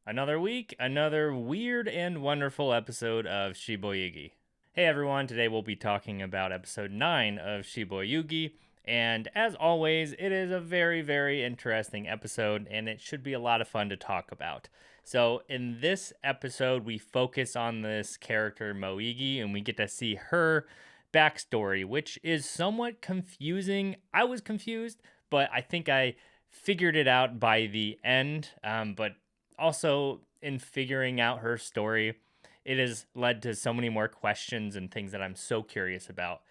Another week, another weird and wonderful episode of Shiboyugi. Hey everyone, today we'll be talking about episode 9 of Shiboyugi, and as always, it is a very, very interesting episode, and it should be a lot of fun to talk about. So, in this episode, we focus on this character Moigi, and we get to see her backstory, which is somewhat confusing. I was confused, but I think I figured it out by the end. But also, in figuring out her story, it has led to so many more questions and things that I'm so curious about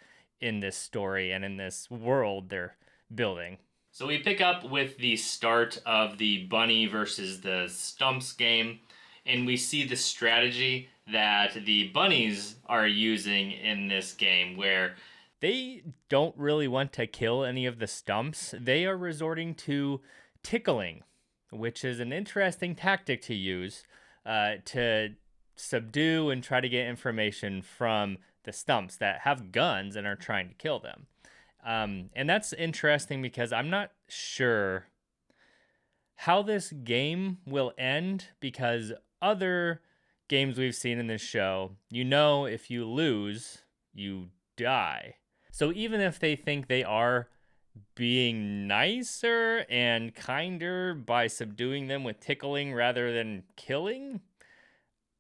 in this story and in this world they're building. So we pick up with the start of the bunny versus the stumps game, and we see the strategy that the bunnies are using in this game where they don't really want to kill any of the stumps. They are resorting to tickling, which is an interesting tactic to use to subdue and try to get information from the stumps that have guns and are trying to kill them. And that's interesting because I'm not sure how this game will end, because other games we've seen in this show, if you lose, you die. So even if they think they are being nicer and kinder by subduing them with tickling rather than killing,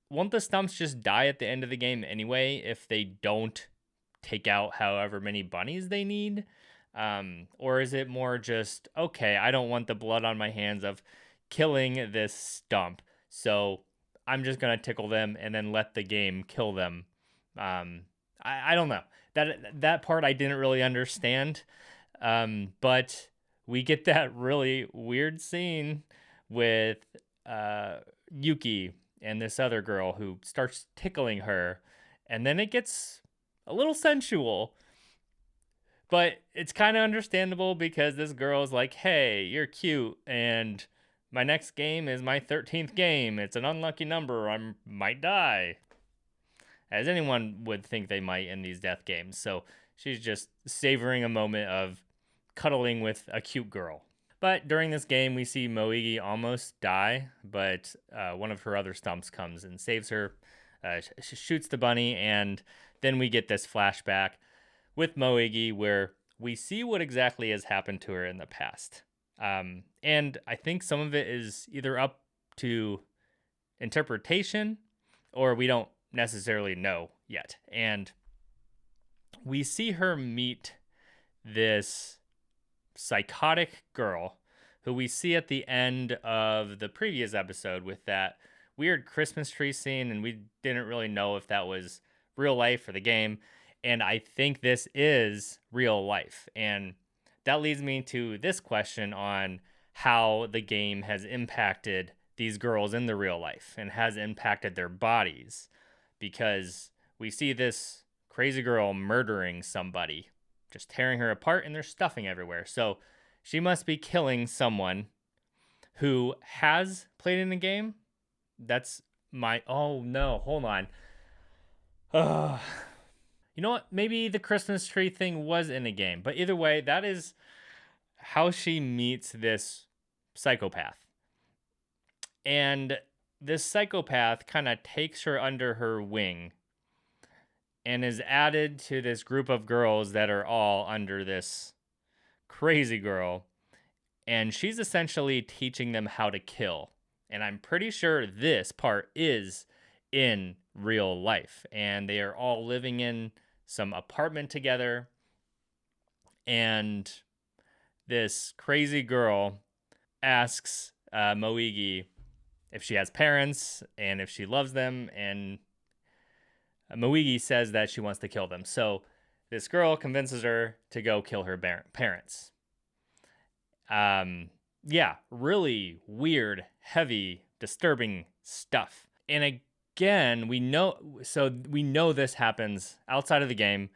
won't the stumps just die at the end of the game anyway if they don't take out however many bunnies they need? Or is it more just, okay, I don't want the blood on my hands of killing this stump, so I'm just going to tickle them and then let the game kill them? I don't know. That part I didn't really understand. But we get that really weird scene with Yuki and this other girl who starts tickling her, and then it gets a little sensual. But it's kind of understandable because this girl is like, hey, you're cute, and my next game is my 13th game. It's an unlucky number. I might die, as anyone would think they might in these death games. So she's just savoring a moment of cuddling with a cute girl. But during this game, we see Moigi almost die, but one of her other stumps comes and saves her, shoots the bunny, and then we get this flashback with Moigi where we see what exactly has happened to her in the past. And I think some of it is either up to interpretation or we don't necessarily know yet. And we see her meet this psychotic girl who we see at the end of the previous episode with that weird Christmas tree scene, and we didn't really know if that was real life or the game. And I think this is real life. And that leads me to this question on how the game has impacted these girls in the real life and has impacted their bodies, because we see this crazy girl murdering somebody, just tearing her apart, and there's stuffing everywhere. So she must be killing someone who has played in the game. That's my, oh no, hold on. You know what? Maybe the Christmas tree thing was in a game, but either way, that is how she meets this psychopath. And this psychopath kind of takes her under her wing and is added to this group of girls that are all under this crazy girl. And she's essentially teaching them how to kill. And I'm pretty sure this part is in real life. And they are all living in some apartment together. And this crazy girl asks Moigi if she has parents and if she loves them. And Moigi says that she wants to kill them. So this girl convinces her to go kill her parents. Yeah, really weird, heavy, disturbing stuff. And again, we know this happens outside of the game.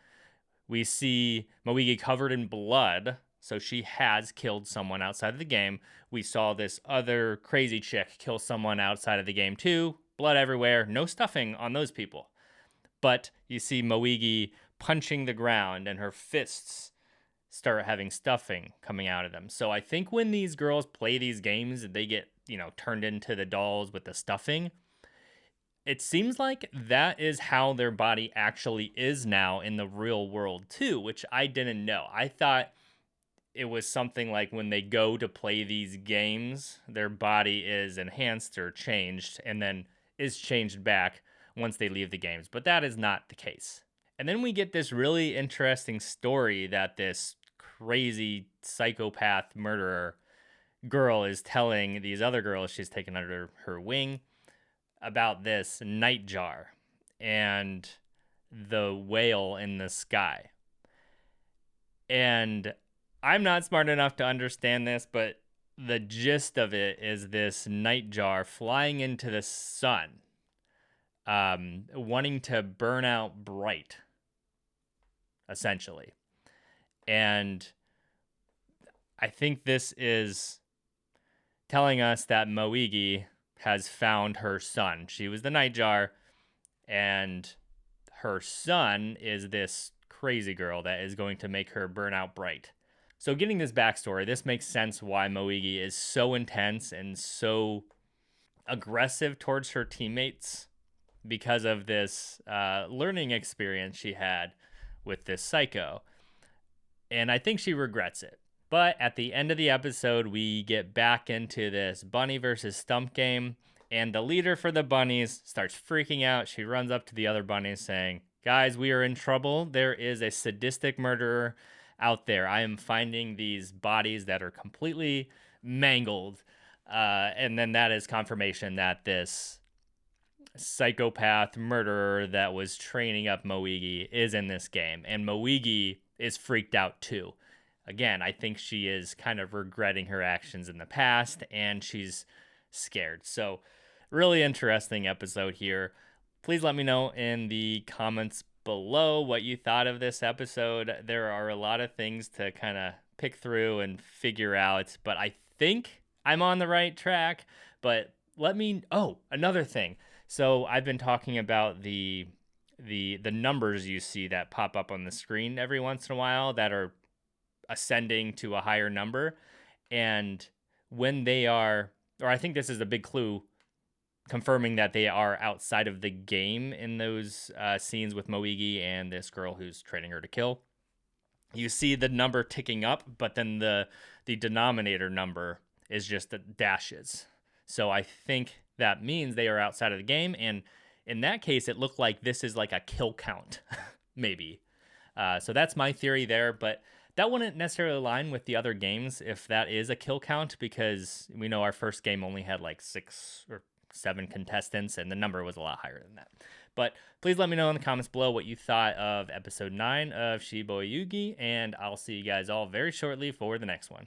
We see Moigi covered in blood, so she has killed someone outside of the game. We saw this other crazy chick kill someone outside of the game too. Blood everywhere, no stuffing on those people. But you see Moigi punching the ground and her fists start having stuffing coming out of them. So I think when these girls play these games, they get, turned into the dolls with the stuffing. It seems like that is how their body actually is now in the real world too, which I didn't know. I thought it was something like when they go to play these games, their body is enhanced or changed and then is changed back once they leave the games. But that is not the case. And then we get this really interesting story that this crazy psychopath murderer girl is telling these other girls she's taken under her wing about this nightjar and the whale in the sky. And I'm not smart enough to understand this, but the gist of it is this nightjar flying into the sun, wanting to burn out bright, essentially. And I think this is telling us that Moigi has found her son. She was the nightjar, and her son is this crazy girl that is going to make her burn out bright. So getting this backstory, this makes sense why Moigi is so intense and so aggressive towards her teammates because of this learning experience she had with this psycho. And I think she regrets it. But at the end of the episode, we get back into this bunny versus stump game. And the leader for the bunnies starts freaking out. She runs up to the other bunnies saying, "Guys, we are in trouble. There is a sadistic murderer out there. I am finding these bodies that are completely mangled." And then that is confirmation that this psychopath murderer that was training up Moigi is in this game. And Moigi is freaked out too. Again, I think she is kind of regretting her actions in the past and she's scared. So, really interesting episode here. Please let me know in the comments below what you thought of this episode. There are a lot of things to kind of pick through and figure out, but I think I'm on the right track. But another thing. So I've been talking about the numbers you see that pop up on the screen every once in a while that are ascending to a higher number. And when they are, or I think this is a big clue confirming that they are outside of the game in those scenes with Moigi and this girl who's training her to kill. You see the number ticking up, but then the denominator number is just the dashes. So I think that means they are outside of the game. And in that case, it looked like this is like a kill count, maybe. So that's my theory there. But that wouldn't necessarily align with the other games if that is a kill count, because we know our first game only had like 6 or 7 contestants, and the number was a lot higher than that. But please let me know in the comments below what you thought of episode 9 of Shiboyugi, and I'll see you guys all very shortly for the next one.